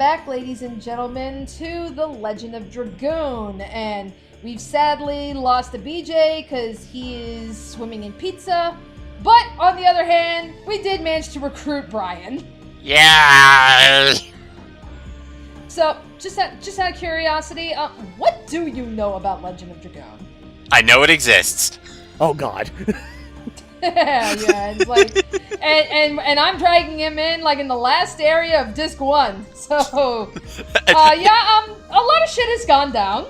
back, ladies and gentlemen, to The Legend of Dragoon. And we've sadly lost to BJ because he is swimming in pizza. But, on the other hand, we did manage to recruit Brian. Yeah! So, just out of curiosity, what do you know about Legend of Dragoon? I know it exists. Oh god. Yeah, it's like, and I'm dragging him in like in the last area of Disc 1. So, a lot of shit has gone down.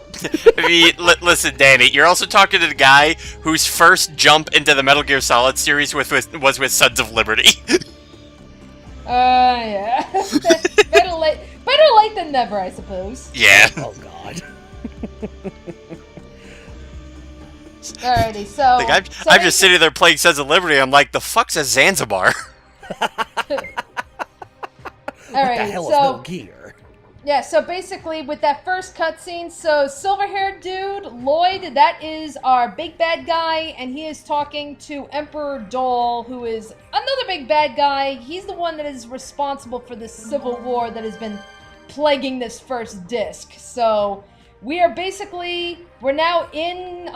I mean, listen, Danny, you're also talking to the guy whose first jump into the Metal Gear Solid series was with Sons of Liberty. Yeah. better late than never, I suppose. Yeah. Oh god. Alrighty, so... Like, I'm just sitting there playing Sons of Liberty, I'm like, the fuck's a Zanzibar? Alright, What the hell is Metal Gear? Yeah, so basically, with that first cutscene, so silver-haired dude, Lloyd, that is our big bad guy, and he is talking to Emperor Dole, who is another big bad guy. He's the one that is responsible for this civil war that has been plaguing this first disc. So... we're now in,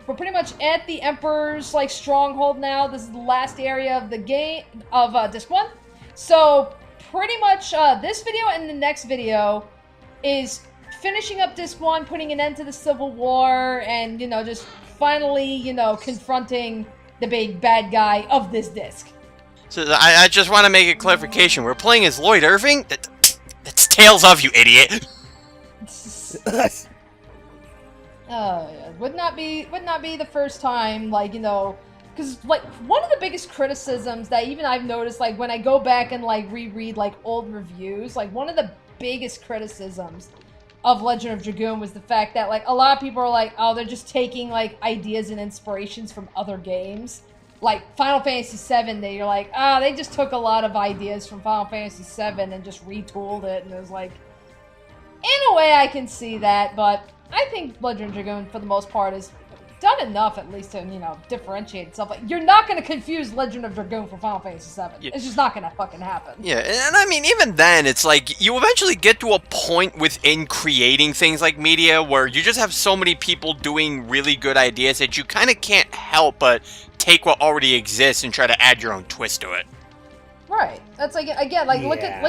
we're pretty much at the Emperor's, like, stronghold now. This is the last area of the game, of, Disc 1. So, pretty much, this video and the next video is finishing up Disc 1, putting an end to the Civil War, and, just finally, confronting the big bad guy of this disc. So, I just want to make a clarification. We're playing as Lloyd Irving? That's Tales of, you idiot! Yeah. Would not be the first time, like, because, like, one of the biggest criticisms that even I've noticed, like, when I go back and, like, reread, like, old reviews, like, one of the biggest criticisms of Legend of Dragoon was the fact that, like, a lot of people are like, oh, they're just taking, like, ideas and inspirations from other games. Like, Final Fantasy VII, you're like, they just took a lot of ideas from Final Fantasy VII and just retooled it, and it was like, in a way I can see that, but I think Legend of Dragoon, for the most part, has done enough, at least, to, differentiate itself. Like, you're not going to confuse Legend of Dragoon for Final Fantasy VII. Yeah. It's just not going to fucking happen. Yeah, and I mean, even then, it's like, you eventually get to a point within creating things like media where you just have so many people doing really good ideas that you kind of can't help but take what already exists and try to add your own twist to it. Right. That's like, again, like, yeah.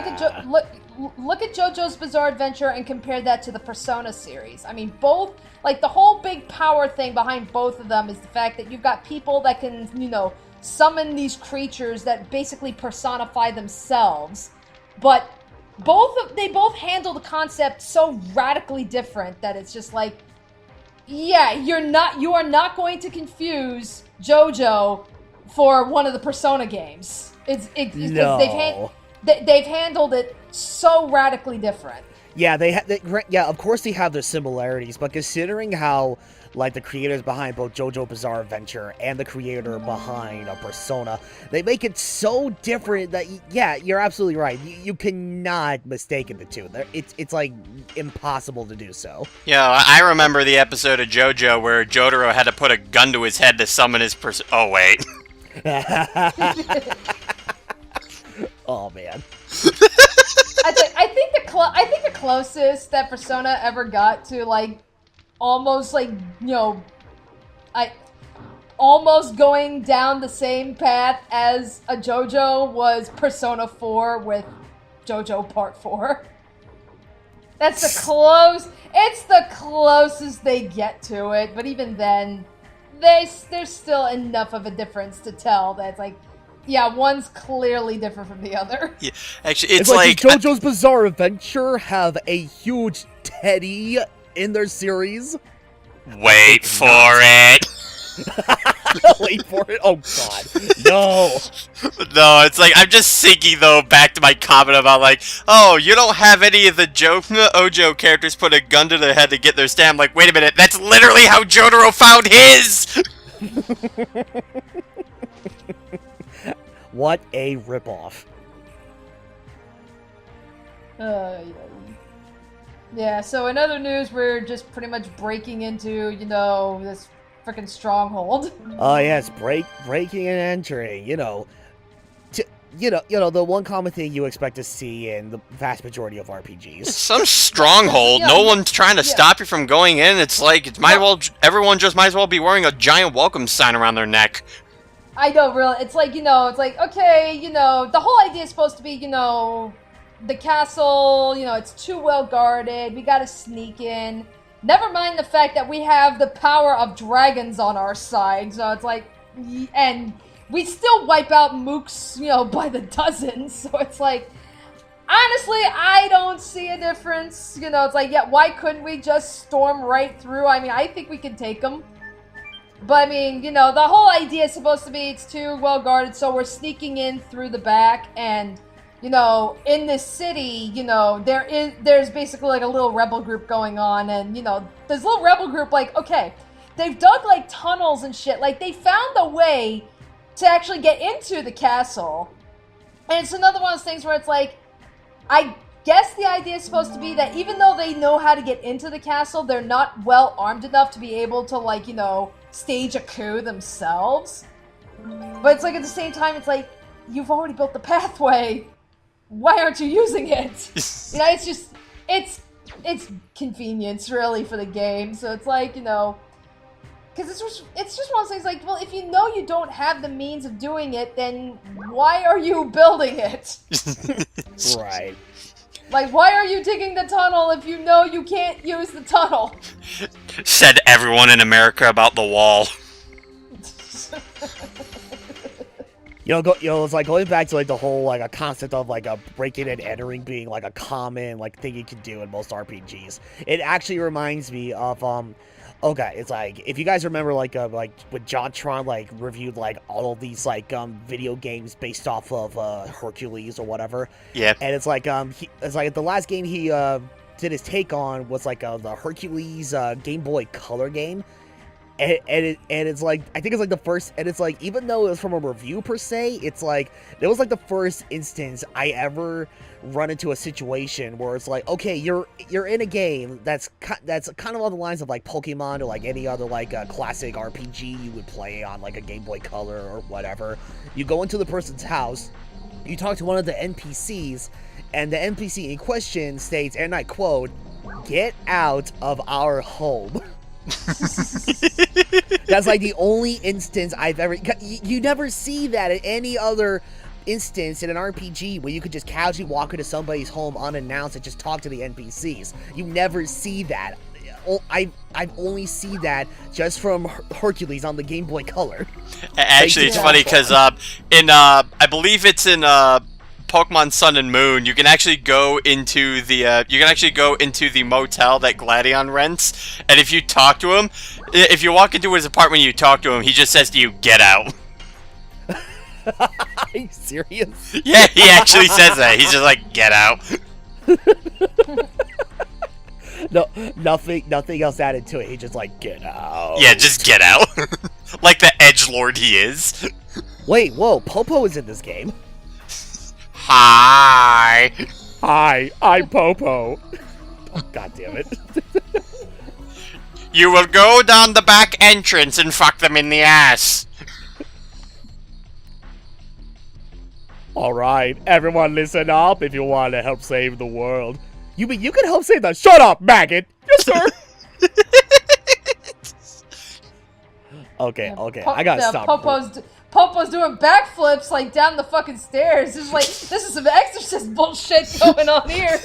look at JoJo's Bizarre Adventure and compare that to the Persona series. I mean, both, like, the whole big power thing behind both of them is the fact that you've got people that can, summon these creatures that basically personify themselves. But they both handle the concept so radically different that it's just like, yeah, you are not going to confuse JoJo for one of the Persona games. No. They've handled it so radically different. Yeah, of course they have their similarities, but considering how, like, the creators behind both JoJo Bizarre Adventure and the creator behind Persona, they make it so different that, yeah, you're absolutely right. You cannot mistake the two. It's like, impossible to do so. Yeah, I remember the episode of JoJo where Jotaro had to put a gun to his head to summon his oh, wait. Oh man. I think the closest that Persona ever got to, like, almost, like, almost going down the same path as a JoJo was Persona 4 with JoJo Part 4. It's the closest they get to it, but even then, there's still enough of a difference to tell that it's like, yeah, one's clearly different from the other. Yeah, actually, it's like JoJo's Bizarre Adventure have a huge Teddy in their series. Wait for it. Wait for it. Oh god, no. No, it's like, I'm just sinking, though, back to my comment about, like, oh, you don't have any of the Ojo characters put a gun to their head to get their stamp. Like, wait a minute, that's literally how Jotaro found his! What a ripoff. Yeah, so in other news, we're just pretty much breaking into, this freaking stronghold. Oh yes, breaking and entering, the one common thing you expect to see in the vast majority of RPGs. Some stronghold. Yeah. No one's trying to stop you from going in. It's like everyone just might as well be wearing a giant welcome sign around their neck. I know, really. It's like, it's like, okay, the whole idea is supposed to be, the castle, it's too well guarded. We gotta sneak in. Never mind the fact that we have the power of dragons on our side. So it's like, and we still wipe out mooks, by the dozens. So it's like, honestly, I don't see a difference. It's like, yeah, why couldn't we just storm right through? I mean, I think we can take them. But, I mean, the whole idea is supposed to be it's too well guarded, so we're sneaking in through the back, and, in this city, there's basically, like, a little rebel group going on, and, this little rebel group, like, okay, they've dug, like, tunnels and shit, like, they found a way to actually get into the castle, and it's another one of those things where it's like, I guess the idea is supposed to be that even though they know how to get into the castle, they're not well armed enough to be able to, like, stage a coup themselves. But it's like at the same time, it's like, you've already built the pathway. Why aren't you using it? It's just, it's convenience really for the game. So it's like, because it's just one of those things like, well, if you know you don't have the means of doing it, then why are you building it? Right. Like, why are you digging the tunnel if you know you can't use the tunnel? Said everyone in America about the wall. It's like going back to like the whole like a concept of like a breaking and entering being like a common like thing you can do in most RPGs. It actually reminds me of okay, it's like if you guys remember like when JonTron like reviewed like all of these like video games based off of Hercules or whatever. Yeah. And it's like the last game he did his take on was like the Hercules Game Boy Color game. And it's like I think it's like the first, and it's like even though it was from a review per se, it's like it was like the first instance I ever run into a situation where it's like, okay, you're in a game that's kind of on the lines of like Pokemon or like any other like classic RPG you would play on like a Game Boy Color or whatever. You go into the person's house, you talk to one of the NPCs, and the NPC in question states, and I quote, "Get out of our home." That's like the only instance I've ever. You never see that in any other instance in an RPG where you could just casually walk into somebody's home unannounced and just talk to the NPCs. You never see that. I've only seen that just from Hercules on the Game Boy Color. Actually, it's funny because I believe it's in Pokemon Sun and Moon, you can actually go into the motel that Gladion rents, and if you talk to him, if you walk into his apartment and you talk to him, he just says to you, "Get out." Are you serious? Yeah, he actually says that. He's just like, "Get out." No, nothing else added to it. He just like, "Get out." Yeah, just get out. Like the edgelord he is. Wait, whoa, Popo is in this game. Hi, I'm Popo. Oh, God damn it. You will go down the back entrance and fuck them in the ass. Alright, everyone listen up if you want to help save the world. You mean you can help save the— Shut up, maggot! Yes, sir! Okay, I gotta stop. Popo's doing backflips like down the fucking stairs. It's like, this is some Exorcist bullshit going on here.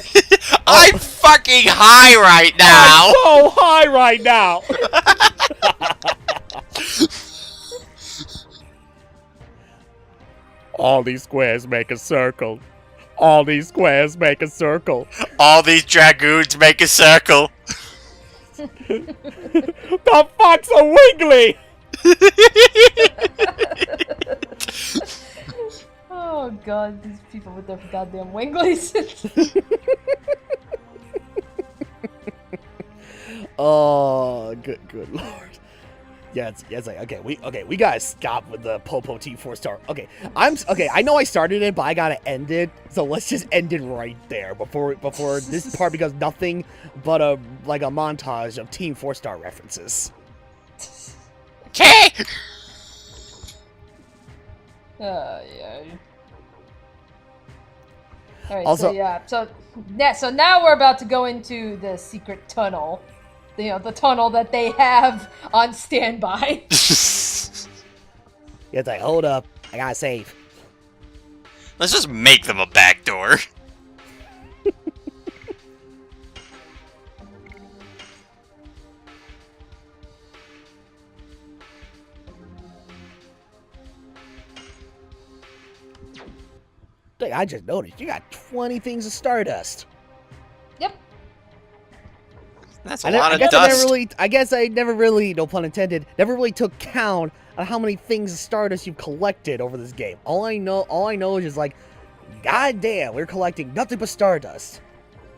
I'm fucking high right now. I'm so high right now. All these squares make a circle. All these squares make a circle. All these dragoons make a circle. The fuck's a wiggly? Oh god, these people with their goddamn winglies. Oh, good lord. Yeah, it's like, okay, we gotta stop with the Popo T 4-star. Okay, I know I started it, but I gotta end it. So let's just end it right there before this part becomes nothing but a montage of Team 4-star references. Okay. Yeah. All right, Also- so yeah, so now we're about to go into the secret tunnel. You know, the tunnel that they have on standby. It's like, hold up, I gotta save. Let's just make them a backdoor. Dang, I just noticed you got 20 things of Stardust. Yep. That's a lot of dust. I guess I never really, no pun intended, never really took count on how many things of Stardust you've collected over this game. All I know is just like, goddamn, we're collecting nothing but Stardust.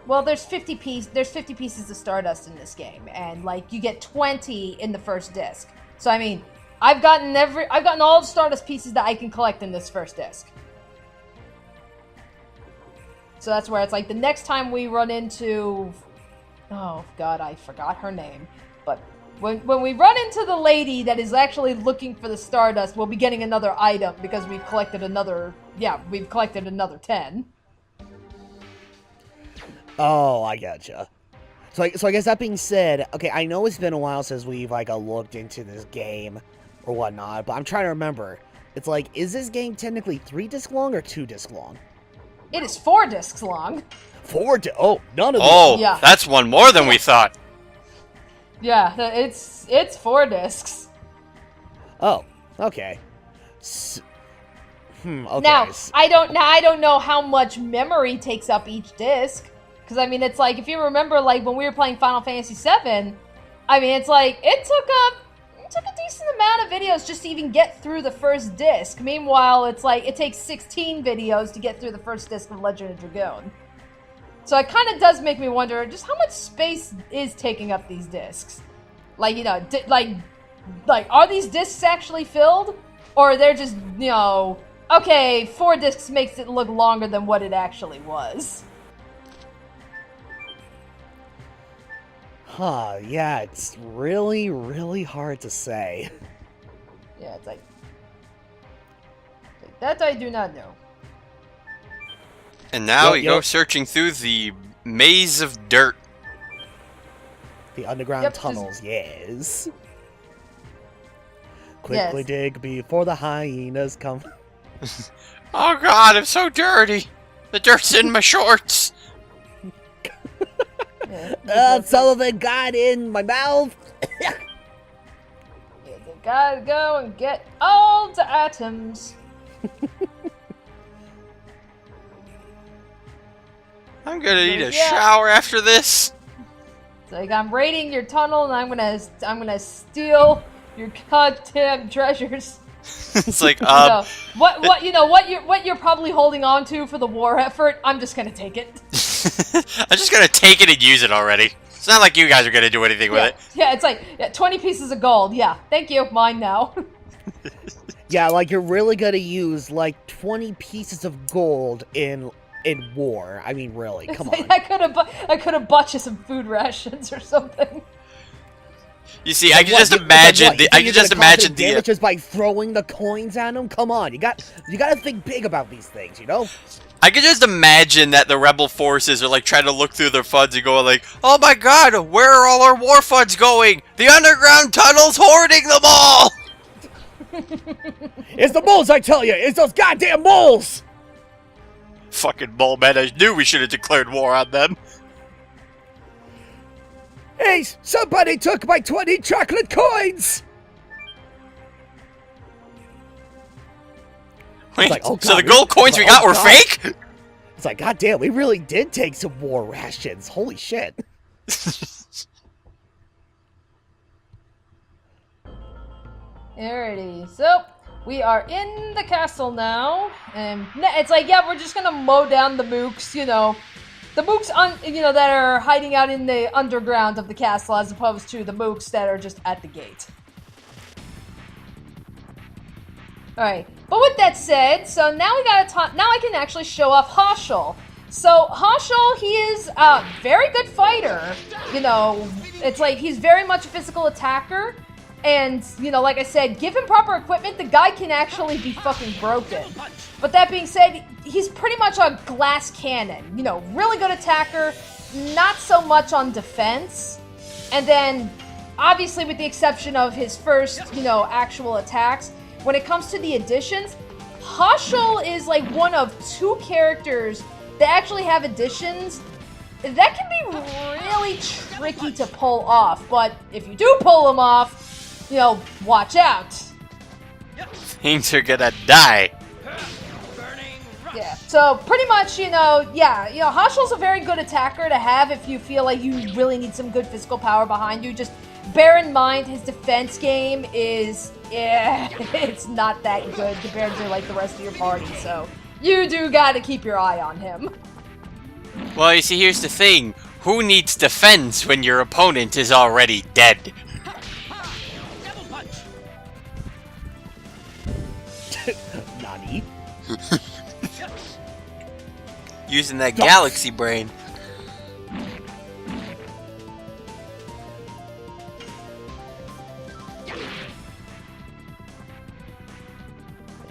Well, there's 50 pieces of Stardust in this game, and like you get 20 in the first disc. So I mean, I've gotten all the Stardust pieces that I can collect in this first disc. So that's where it's like the next time we run into, oh god, I forgot her name, but when we run into the lady that is actually looking for the Stardust, we'll be getting another item because we've collected another 10. Oh, I gotcha. So I guess that being said, okay, I know it's been a while since we've like looked into this game or whatnot, but I'm trying to remember. It's like, is this game technically 3 disc long or 2 disc long? It is 4 discs long. Oh, none of these. Oh, Yeah. that's one more than we thought. Yeah, it's 4 discs. Oh, okay. Okay. Now, I don't know how much memory takes up each disc. Because, I mean, it's like, if you remember, like, when we were playing Final Fantasy VII, I mean, it's like, it took a decent amount of videos just to even get through the first disc. Meanwhile, it's like, it takes 16 videos to get through the first disc of Legend of Dragoon. So it kind of does make me wonder just how much space is taking up these discs. Like, you know, like, are these discs actually filled? Or they're just, you know, okay, 4 discs makes it look longer than what it actually was. Huh, yeah, it's really, really hard to say. Yeah, it's like that I do not know. And now Yep, we go yep. searching through the maze of dirt. The underground Yep, tunnels, yes. Quickly Yes. dig before the hyenas come. Oh god, I'm so dirty. The dirt's in my shorts. Yeah, Some of it got in my mouth. yeah, they gotta go and get all the atoms. I'm gonna need a Yeah. shower after this. It's like, I'm raiding your tunnel and I'm gonna steal your goddamn treasures. It's like, So, what you're probably holding on to for the war effort, I'm just gonna take it. I'm just gonna take it and use it already. It's not like you guys are gonna do anything with it. Yeah, it's like 20 pieces of gold. Yeah, thank you, mine now. Yeah, like you're really gonna use like 20 pieces of gold in war. I mean, really, come on. I could have bought you some food rations or something. You see, I can What, just you- imagine what, you the. I think can you're just gonna cause imagine them damage the. just by throwing the coins at them. Come on, you gotta think big about these things, you know. I can just imagine that the rebel forces are like trying to look through their funds and go like, "Oh my god, where are all our war funds going? The underground tunnel's hoarding them all." It's the moles, I tell you. It's those goddamn moles. Fucking mole men! I knew we should have declared war on them. Hey, somebody took my 20 chocolate coins. Wait, like, oh so the God, gold coins we oh got were God. fake? It's like, goddamn, we really did take some war rations. Holy shit. Alrighty, so we are in the castle now, and it's like, yeah, we're just gonna mow down the mooks, you know. The mooks, that are hiding out in the underground of the castle, as opposed to the mooks that are just at the gate. Alright, but with that said, so now we gotta talk. Now I can actually show off Hashel. So Hashel, he is a very good fighter. You know, it's like he's very much a physical attacker. And, you know, like I said, give him proper equipment, the guy can actually be fucking broken. But that being said, he's pretty much a glass cannon. You know, really good attacker, not so much on defense. And then, obviously with the exception of his first, you know, actual attacks, when it comes to the additions, Hashul is like one of 2 characters that actually have additions that can be really tricky to pull off. But if you do pull them off, you know, watch out. Things are gonna die. Yeah, so pretty much, you know, Hashul's a very good attacker to have if you feel like you really need some good physical power behind you. Just bear in mind his defense game is, it's not that good compared to like the rest of your party, so you do gotta keep your eye on him. Well, you see, here's the thing. Who needs defense when your opponent is already dead? Nani? Using that galaxy brain.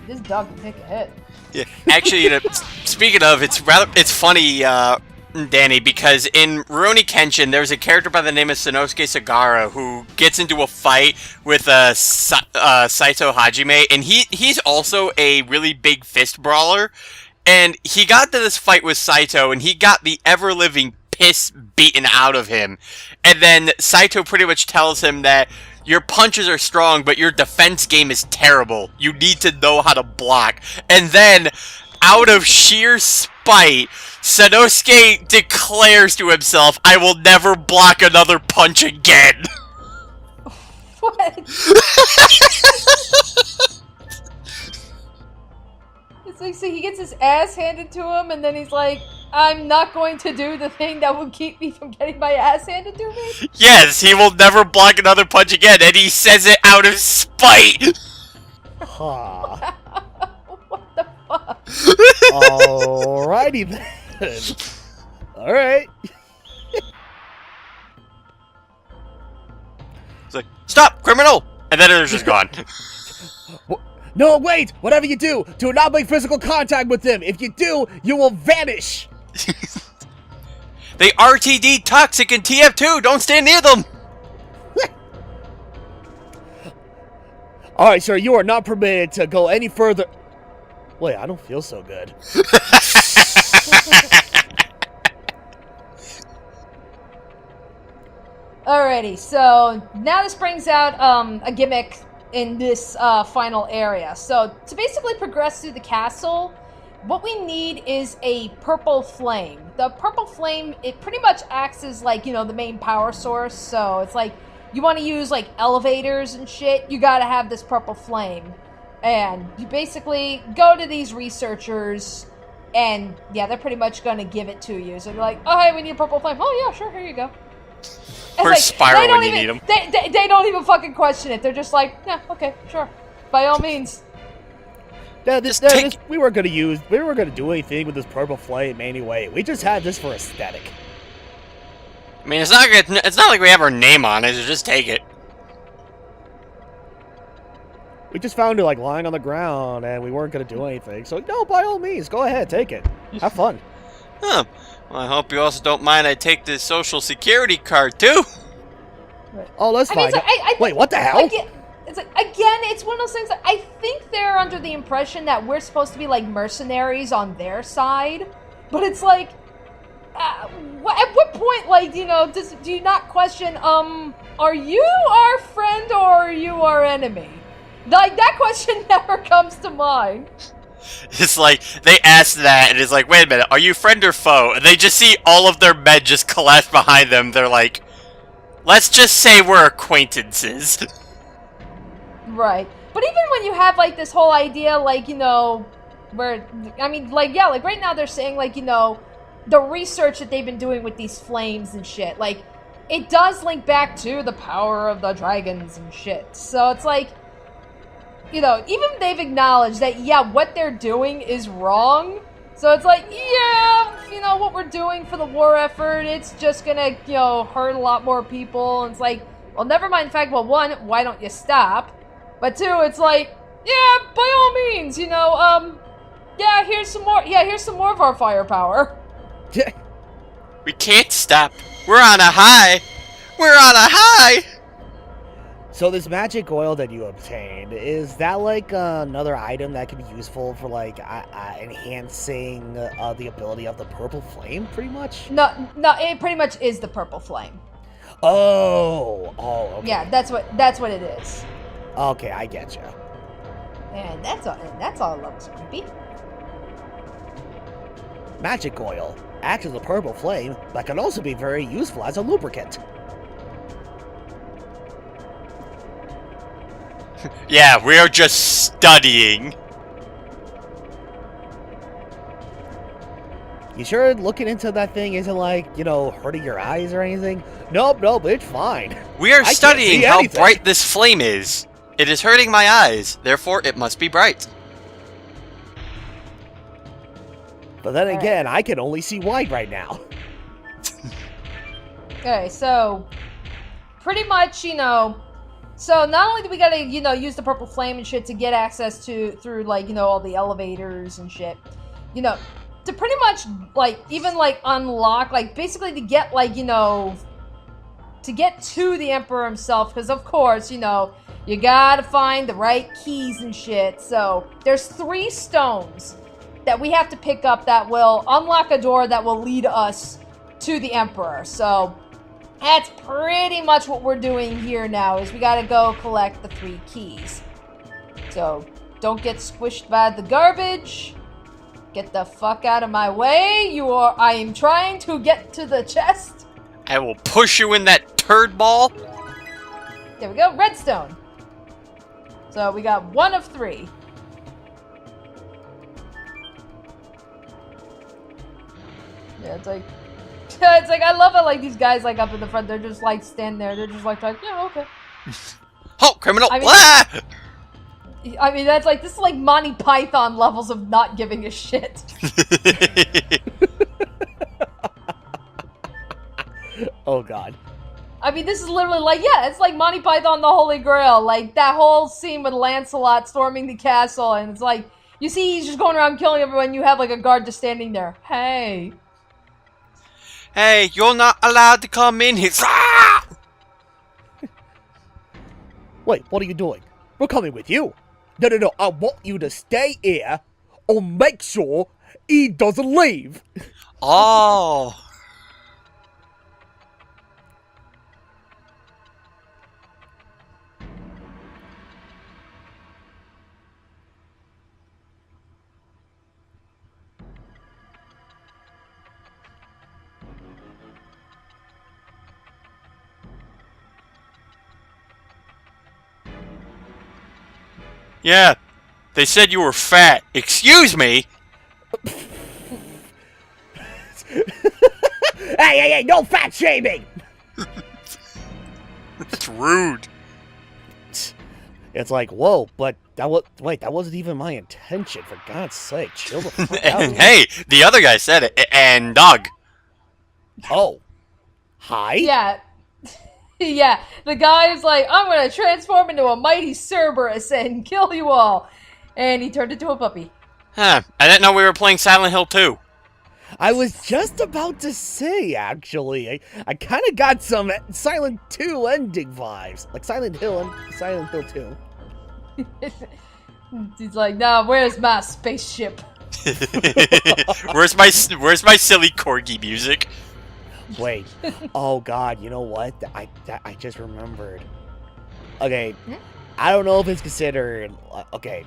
This dog can take a hit. Yeah, actually, you know, speaking of, it's funny, Danny, because in Rurouni Kenshin, there's a character by the name of Sanosuke Sagara who gets into a fight with Saito Hajime, and he's also a really big fist brawler, and he got to this fight with Saito, and he got the ever-living piss beaten out of him, and then Saito pretty much tells him that your punches are strong, but your defense game is terrible. You need to know how to block. And then, out of sheer spite, Sanosuke declares to himself, I will never block another punch again. What? It's like, so he gets his ass handed to him, and then he's like, I'm not going to do the thing that will keep me from getting my ass handed to me? Yes, he will never block another punch again, and he says it out of spite! Huh. What the fuck? Alrighty then. Alright. It's like, stop, criminal! And then it's just gone. No, wait! Whatever you do not make physical contact with them! If you do, you will vanish! They RTD toxic in TF2! Don't stand near them! Alright, sir, you are not permitted to go any further. Wait, I don't feel so good. Alrighty, so now this brings out a gimmick in this final area. So to basically progress through the castle, what we need is a purple flame. The purple flame, it pretty much acts as like, you know, the main power source. So it's like, you want to use like elevators and shit, you gotta have this purple flame. And you basically go to these researchers, and yeah, they're pretty much gonna give it to you. So they're like, oh hey, we need a purple flame. Oh yeah, sure, here you go. Or like, spiral when you need them. They don't even fucking question it. They're just like, yeah, okay, sure. By all means. Yeah, we weren't gonna do anything with this purple flame anyway. We just had this for aesthetic. I mean, it's not like we have our name on it, so just take it. We just found it like lying on the ground, and we weren't gonna do anything. So no, by all means, go ahead, take it. Have fun. Huh. Well, I hope you also don't mind I take this social security card, too. Oh, that's fine. Wait, what the hell? It's like, again, it's one of those things that I think they're under the impression that we're supposed to be like mercenaries on their side. But it's like, at what point, like, you know, do you not question, are you our friend or are you our enemy? Like, that question never comes to mind. It's like, they ask that, and it's like, wait a minute, are you friend or foe? And they just see all of their men just collapse behind them. They're like, let's just say we're acquaintances. Right. But even when you have, like, this whole idea, like, you know, where, I mean, like, yeah, like, right now they're saying, like, you know, the research that they've been doing with these flames and shit, like, it does link back to the power of the dragons and shit. So it's like, you know, even they've acknowledged that, yeah, what they're doing is wrong. So it's like, yeah, you know, what we're doing for the war effort, it's just gonna, you know, hurt a lot more people. And it's like, well, never mind the fact, well, one, why don't you stop? But two, it's like, yeah, by all means, you know, yeah, here's some more of our firepower. We can't stop. We're on a high. We're on a high. So this magic oil that you obtained, is that like another item that can be useful for like enhancing the ability of the purple flame, pretty much? No, it pretty much is the purple flame. Oh, okay. Yeah, that's what it is. Okay, I get you. And that's all looks creepy. Magic oil acts as a purple flame, but can also be very useful as a lubricant. Yeah, we're just studying. You sure looking into that thing isn't like, you know, hurting your eyes or anything? Nope, it's fine. We are studying how anything. bright this flame is. It is hurting my eyes, therefore it must be bright. But then again, I can only see white right now. Okay, so pretty much, you know, so not only do we gotta, you know, use the purple flame and shit to get access to through like, you know, all the elevators and shit, you know, to pretty much like even like unlock, like basically to get like, you know, to get to the Emperor himself, because of course, you know, you gotta find the right keys and shit. So there's 3 stones that we have to pick up that will unlock a door that will lead us to the Emperor. So that's pretty much what we're doing here now, is we gotta go collect the 3 keys. So don't get squished by the garbage. Get the fuck out of my way. I am trying to get to the chest. I will push you in that turd ball. There we go, redstone. So we got 1 of 3. Yeah, it's like I love it. Like these guys, like up in the front, they're just like standing there. They're just like, yeah, okay. Oh, criminal! I mean, that's like, this is like Monty Python levels of not giving a shit. Oh god. I mean, this is literally like, yeah, it's like Monty Python the Holy Grail. Like that whole scene with Lancelot storming the castle, and it's like, you see he's just going around killing everyone. You have like a guard just standing there. Hey. Hey, you're not allowed to come in here. Wait, what are you doing? We're coming with you. No, I want you to stay here or make sure he doesn't leave. Oh. Yeah, they said you were fat. Excuse me? Hey, no fat shaming! That's rude. It's like, whoa, but that wasn't even my intention, for God's sake. Chill the fuck out. And hey, the other guy said it, and dog. Oh. Hi? Yeah. Yeah, the guy's like, I'm gonna transform into a mighty Cerberus and kill you all. And he turned into a puppy. Huh, I didn't know we were playing Silent Hill 2. I was just about to say, actually. I kind of got some Silent 2 ending vibes. Like Silent Hill and Silent Hill 2. He's like, nah, where's my spaceship? Where's my silly corgi music? Wait. Oh god, you know what? I just remembered. Okay. I don't know if it's considered... Okay.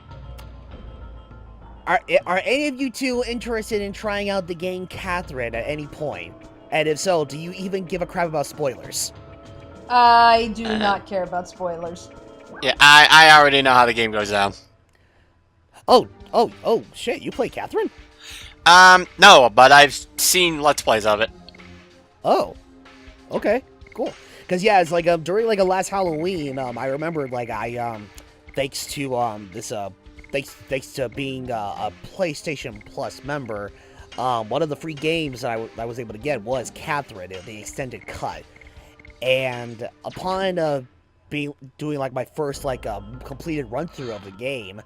Are any of you two interested in trying out the game Catherine at any point? And if so, do you even give a crap about spoilers? I do not care about spoilers. Yeah, I already know how the game goes down. Oh, shit, you play Catherine? No, but I've seen Let's Plays of it. Oh, okay, cool. Because, yeah, it's like, during, like, a last Halloween, I remember, like, thanks to being a PlayStation Plus member, one of the free games I was able to get was Catherine, the extended cut. And upon doing like my first like completed run through of the game,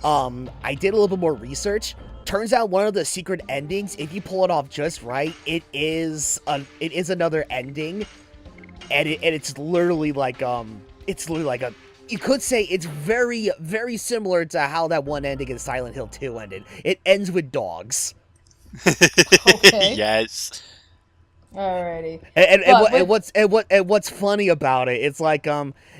I did a little bit more research. Turns out one of the secret endings, if you pull it off just right, it is another ending, and it's literally like you could say it's very, very similar to how that one ending in Silent Hill 2 ended. It ends with dogs. Okay. Yes. Alrighty. And what's funny about it? It's like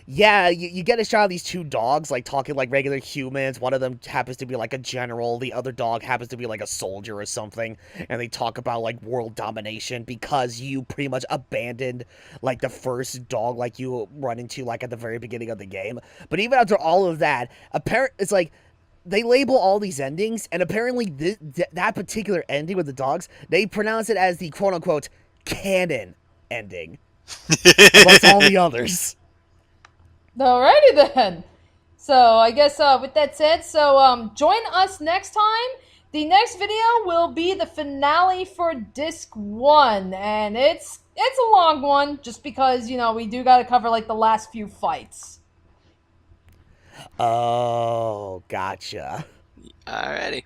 yeah, you get a shot of these two dogs like talking like regular humans. One of them happens to be like a general. The other dog happens to be like a soldier or something. And they talk about like world domination because you pretty much abandoned like the first dog like you run into like at the very beginning of the game. But even after all of that, it's like they label all these endings, and apparently that particular ending with the dogs, they pronounce it as the quote-unquote canon ending. Amongst all the others. Alrighty then. So I guess with that said, so join us next time. The next video will be the finale for Disc 1, and it's a long one, just because, you know, we do gotta cover like the last few fights. Oh, gotcha. Alrighty.